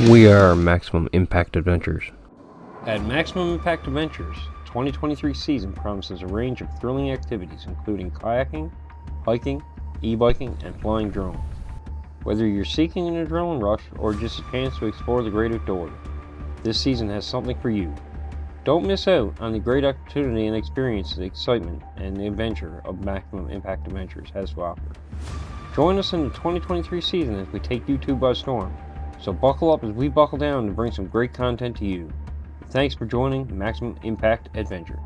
We are Maximum Impact Adventures. At Maximum Impact Adventures, 2023 season promises a range of thrilling activities including kayaking, hiking, e-biking, and flying drones. Whether you're seeking an adrenaline rush or just a chance to explore the great outdoors, this season has something for you. Don't miss out on the great opportunity and experience the excitement and the adventure of Maximum Impact Adventures has to offer. Join us in the 2023 season as we take YouTube by storm. So buckle up as we buckle down to bring some great content to you. Thanks for joining Maximum Impact Adventure.